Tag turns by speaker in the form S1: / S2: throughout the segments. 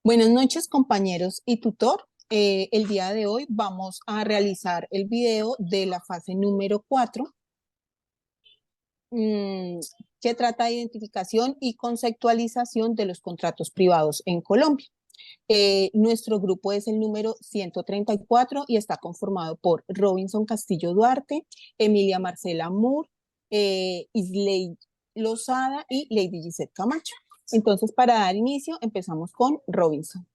S1: Buenas noches, compañeros y tutor. El día de hoy vamos a realizar el video de la fase número 4, mm, que trata de identificación y conceptualización de los contratos privados en Colombia. Nuestro grupo es el número 134 y está conformado por Robinson Castillo Duarte, Emilia Marcela Moore, Isley Lozada y Lady Gisette Camacho. Entonces, para dar inicio, empezamos con Robinson.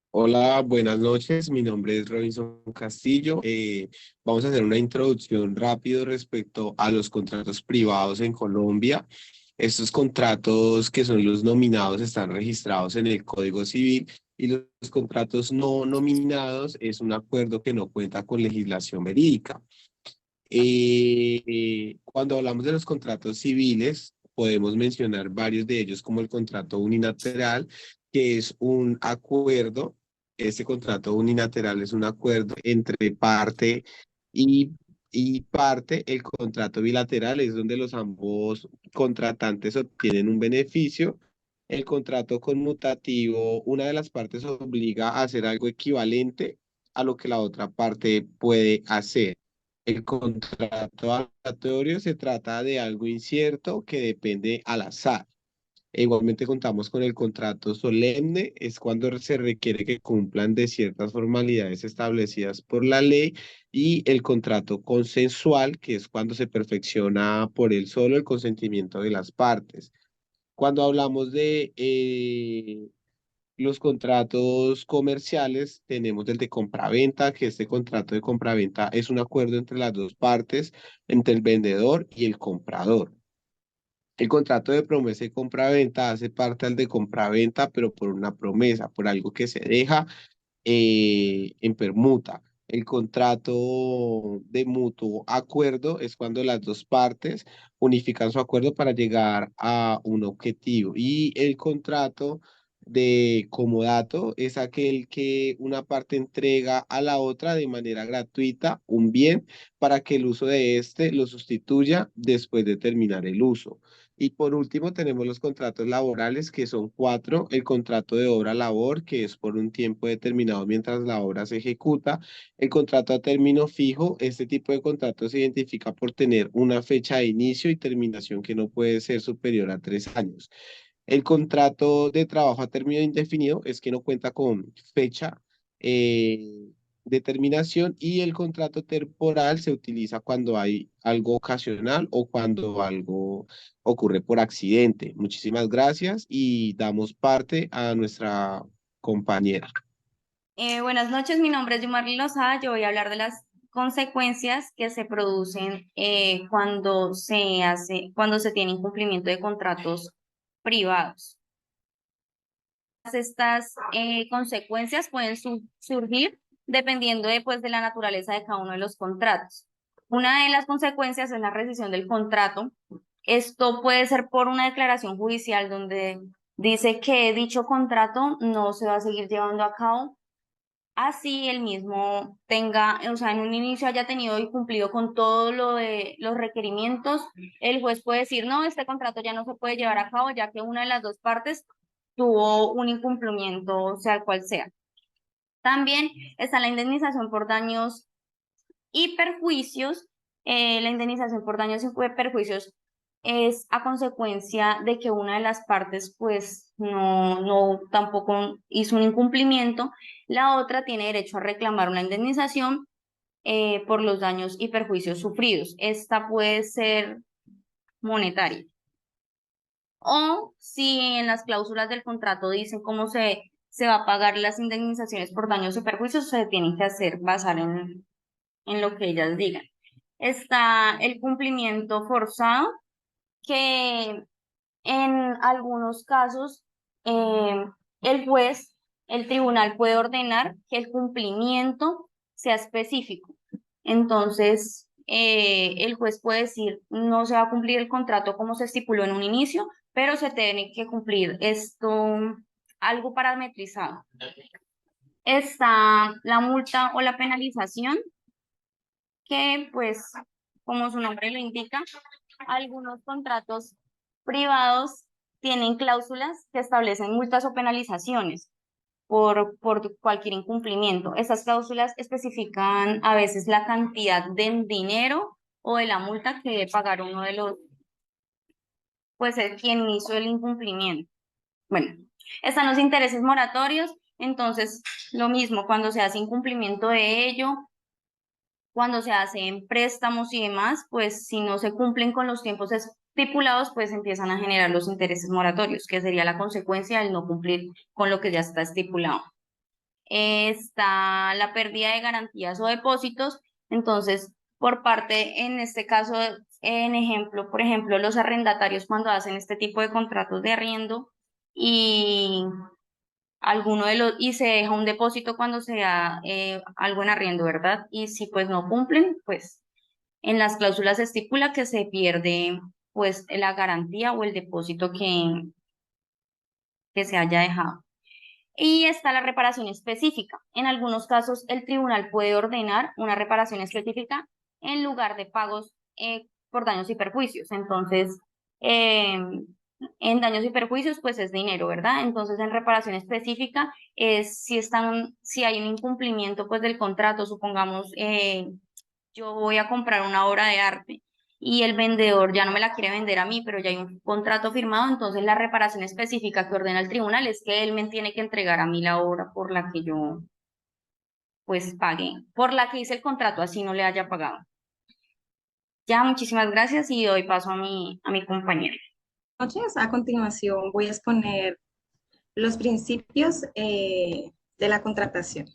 S2: Hola, buenas noches. Mi nombre es Robinson Castillo. Vamos a hacer una introducción rápido respecto a los contratos privados en Colombia. Estos contratos que son los nominados están registrados en el Código Civil y los contratos no nominados es un acuerdo que no cuenta con legislación verídica. Cuando hablamos de los contratos civiles, podemos mencionar varios de ellos como el contrato unilateral, que es un acuerdo. Este contrato unilateral es un acuerdo entre parte y, y parte. El contrato bilateral es donde los ambos contratantes obtienen un beneficio. El contrato conmutativo, una de las partes obliga a hacer algo equivalente a lo que la otra parte puede hacer. El contrato aleatorio se trata de algo incierto que depende al azar. E igualmente contamos con el contrato solemne, es cuando se requiere que cumplan de ciertas formalidades establecidas por la ley, y el contrato consensual, que es cuando se perfecciona por él solo el consentimiento de las partes. Cuando hablamos de los contratos comerciales, tenemos el de compraventa, que este contrato de compraventa es un acuerdo entre las dos partes, entre el vendedor y el comprador. El contrato de promesa y compraventa hace parte al de compraventa, pero por una promesa, por algo que se deja en permuta. El contrato de mutuo acuerdo es cuando las dos partes unifican su acuerdo para llegar a un objetivo. Y el contrato de comodato es aquel que una parte entrega a la otra de manera gratuita un bien para que el uso de éste lo sustituya después de terminar el uso. Y por último, tenemos los contratos laborales, que son cuatro. El contrato de obra-labor, que es por un tiempo determinado mientras la obra se ejecuta. El contrato a término fijo, este tipo de contrato se identifica por tener una fecha de inicio y terminación que no puede ser superior a 3 años. El contrato de trabajo a término indefinido es que no cuenta con fecha de terminación, y el contrato temporal se utiliza cuando hay algo ocasional o cuando algo ocurre por accidente. Muchísimas gracias y damos parte a nuestra compañera.
S3: Buenas noches, mi nombre es Yumarly Lozada. Yo voy a hablar de las consecuencias que se producen cuando se tiene incumplimiento de contratos privados. Estas consecuencias pueden surgir dependiendo de la naturaleza de cada uno de los contratos. Una de las consecuencias es la rescisión del contrato. Esto puede ser por una declaración judicial donde dice que dicho contrato no se va a seguir llevando a cabo, así el mismo tenga, o sea, en un inicio haya tenido y cumplido con todo lo de los requerimientos. El juez puede decir, no, este contrato ya no se puede llevar a cabo ya que una de las dos partes tuvo un incumplimiento, sea el cual sea. También está la indemnización por daños y perjuicios. La indemnización por daños y perjuicios es a consecuencia de que una de las partes pues no tampoco hizo un incumplimiento. La otra tiene derecho a reclamar una indemnización por los daños y perjuicios sufridos. Esta puede ser monetaria. O si en las cláusulas del contrato dicen cómo se va a pagar las indemnizaciones por daños y perjuicios, se tienen que basar en lo que ellas digan. Está el cumplimiento forzado, que en algunos casos eh, el juez, el tribunal puede ordenar que el cumplimiento sea específico. Entonces, el juez puede decir, no se va a cumplir el contrato como se estipuló en un inicio, pero se tiene que cumplir esto, algo parametrizado. Está la multa o la penalización, que pues, como su nombre lo indica, algunos contratos privados tienen cláusulas que establecen multas o penalizaciones por cualquier incumplimiento. Estas cláusulas especifican a veces la cantidad de dinero o de la multa que debe pagar uno de los, pues quien hizo el incumplimiento. Bueno, están los intereses moratorios, entonces lo mismo cuando se hace incumplimiento de ello, cuando se hacen préstamos y demás, pues si no se cumplen con los tiempos estipulados, pues empiezan a generar los intereses moratorios, que sería la consecuencia del no cumplir con lo que ya está estipulado. Está la pérdida de garantías o depósitos, entonces por parte, en este caso, en ejemplo, por ejemplo, los arrendatarios cuando hacen este tipo de contratos de arriendo y y se deja un depósito cuando se da algo en arriendo, ¿verdad? Y si pues no cumplen, pues en las cláusulas se estipula que se pierde pues la garantía o el depósito que se haya dejado. Y está la reparación específica. En algunos casos, el tribunal puede ordenar una reparación específica en lugar de pagos por daños y perjuicios. Entonces, en daños y perjuicios, pues es dinero, ¿verdad? Entonces, en reparación específica, si hay un incumplimiento pues del contrato, supongamos, yo voy a comprar una obra de arte y el vendedor ya no me la quiere vender a mí, pero ya hay un contrato firmado, entonces la reparación específica que ordena el tribunal es que él me tiene que entregar a mí la obra por la que yo pues pagué, por la que hice el contrato, así no le haya pagado. Ya, muchísimas gracias y doy paso a mi compañera.
S4: Noches. A continuación voy a exponer los principios de la contratación.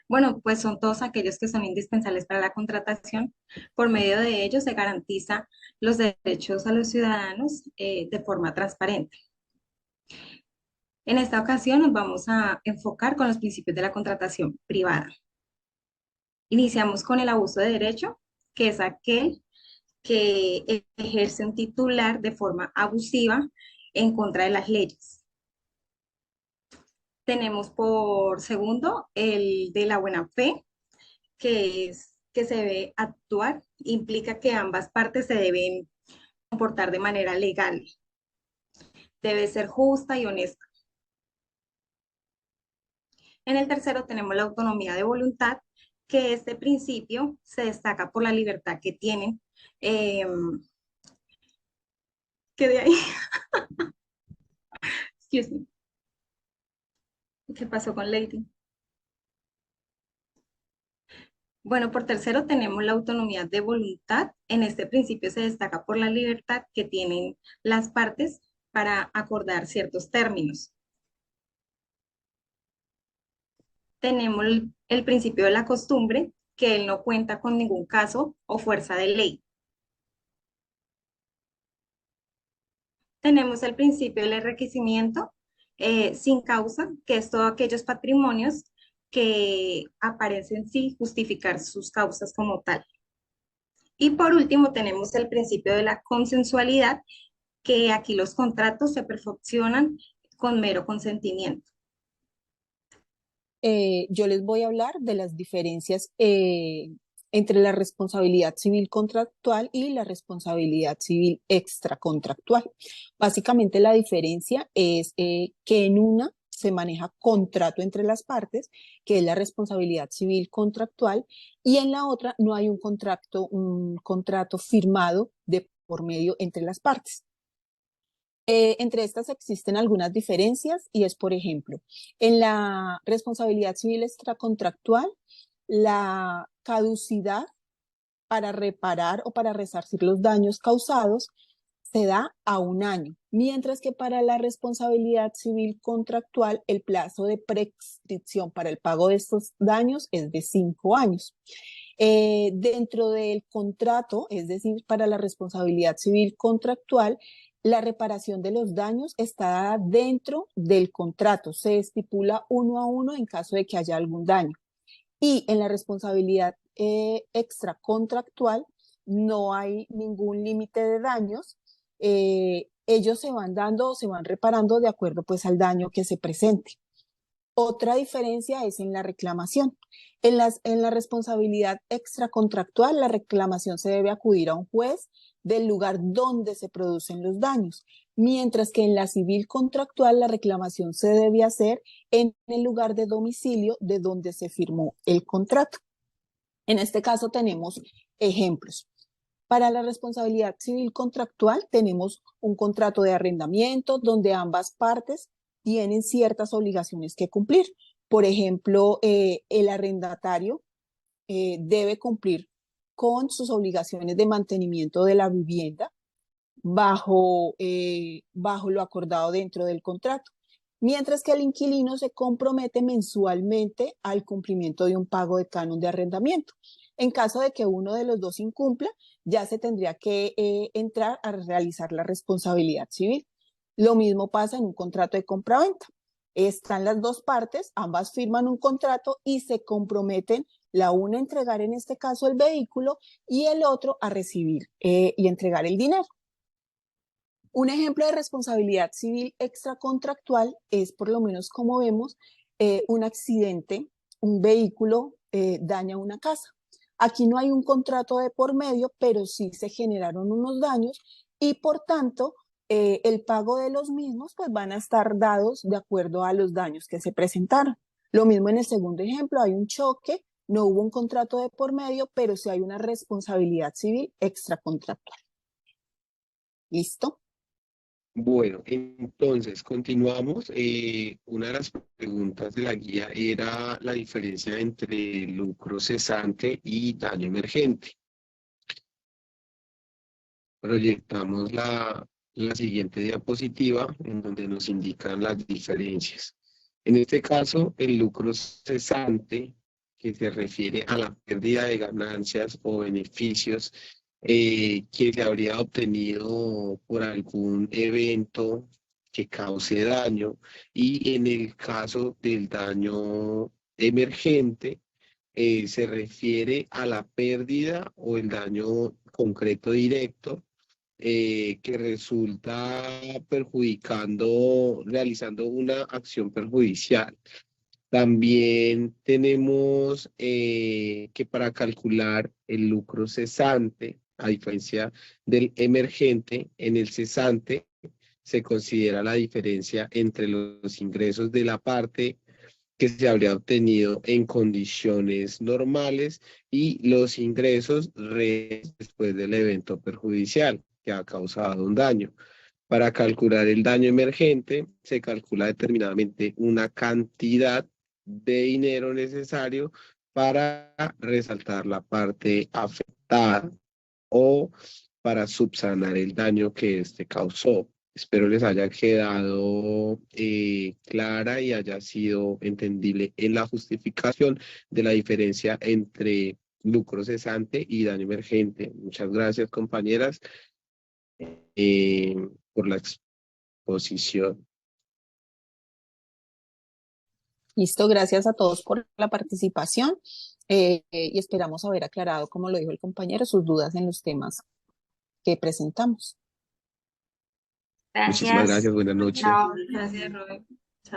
S4: Bueno, pues son todos aquellos que son indispensables para la contratación. Por medio de ellos se garantiza los derechos a los ciudadanos de forma transparente. En esta ocasión nos vamos a enfocar con los principios de la contratación privada. Iniciamos con el abuso de derecho, que es aquel que ejerce un titular de forma abusiva en contra de las leyes. Tenemos por segundo el de la buena fe, que es que se debe actuar, implica que ambas partes se deben comportar de manera legal. Debe ser justa y honesta. En el tercero tenemos la autonomía de voluntad, que este principio se destaca por la libertad que tienen. Que de ahí. Excuse me. ¿Qué pasó con Lady? Bueno, por tercero tenemos la autonomía de voluntad. En este principio se destaca por la libertad que tienen las partes para acordar ciertos términos. Tenemos el principio de la costumbre, que él no cuenta con ningún caso o fuerza de ley. Tenemos el principio del enriquecimiento sin causa, que es todos aquellos patrimonios que aparecen sin justificar sus causas como tal. Y por último tenemos el principio de la consensualidad, que aquí los contratos se perfeccionan con mero consentimiento.
S1: Yo les voy a hablar de las diferencias entre la responsabilidad civil contractual y la responsabilidad civil extracontractual. Básicamente la diferencia es que en una se maneja contrato entre las partes, que es la responsabilidad civil contractual, y en la otra no hay un contrato firmado de por medio entre las partes. Entre estas existen algunas diferencias y es, por ejemplo, en la responsabilidad civil extracontractual, la caducidad para reparar o para resarcir los daños causados se da a 1 año, mientras que para la responsabilidad civil contractual el plazo de prescripción para el pago de estos daños es de 5 años. Dentro del contrato, es decir, para la responsabilidad civil contractual, la reparación de los daños está dada dentro del contrato, se estipula 1 a 1 en caso de que haya algún daño. Y en la responsabilidad extracontractual no hay ningún límite de daños, ellos se van dando o se van reparando de acuerdo pues al daño que se presente. Otra diferencia es en la reclamación. En la responsabilidad extracontractual, la reclamación se debe acudir a un juez del lugar donde se producen los daños, mientras que en la civil contractual la reclamación se debe hacer en el lugar de domicilio de donde se firmó el contrato. En este caso tenemos ejemplos. Para la responsabilidad civil contractual tenemos un contrato de arrendamiento donde ambas partes tienen ciertas obligaciones que cumplir. Por ejemplo, el arrendatario debe cumplir con sus obligaciones de mantenimiento de la vivienda bajo lo acordado dentro del contrato, mientras que el inquilino se compromete mensualmente al cumplimiento de un pago de canon de arrendamiento. En caso de que uno de los dos incumpla, ya se tendría que entrar a realizar la responsabilidad civil. Lo mismo pasa en un contrato de compraventa. Están las dos partes, ambas firman un contrato y se comprometen, la una a entregar en este caso el vehículo y el otro a recibir y entregar el dinero. Un ejemplo de responsabilidad civil extracontractual es, por lo menos como vemos, un accidente, un vehículo daña una casa. Aquí no hay un contrato de por medio, pero sí se generaron unos daños y por tanto el pago de los mismos pues van a estar dados de acuerdo a los daños que se presentaron. Lo mismo en el segundo ejemplo, hay un choque, no hubo un contrato de por medio, pero sí hay una responsabilidad civil extracontractual. ¿Listo?
S2: Bueno, entonces continuamos. Una de las preguntas de la guía era la diferencia entre lucro cesante y daño emergente. Proyectamos la siguiente diapositiva en donde nos indican las diferencias. En este caso, el lucro cesante, que se refiere a la pérdida de ganancias o beneficios que se habría obtenido por algún evento que cause daño, y en el caso del daño emergente, se refiere a la pérdida o el daño concreto directo que resulta realizando una acción perjudicial. También tenemos que para calcular el lucro cesante, a diferencia del emergente, en el cesante se considera la diferencia entre los ingresos de la parte que se habría obtenido en condiciones normales y los ingresos después del evento perjudicial que ha causado un daño. Para calcular el daño emergente, se calcula determinadamente una cantidad de dinero necesario para resaltar la parte afectada o para subsanar el daño que éste causó. Espero les haya quedado clara y haya sido entendible en la justificación de la diferencia entre lucro cesante y daño emergente. Muchas gracias, compañeras, por la exposición.
S1: Listo, gracias a todos por la participación y esperamos haber aclarado, como lo dijo el compañero, sus dudas en los temas que presentamos.
S2: Muchísimas gracias, buenas noches.
S3: Chao.
S4: Gracias, Robert.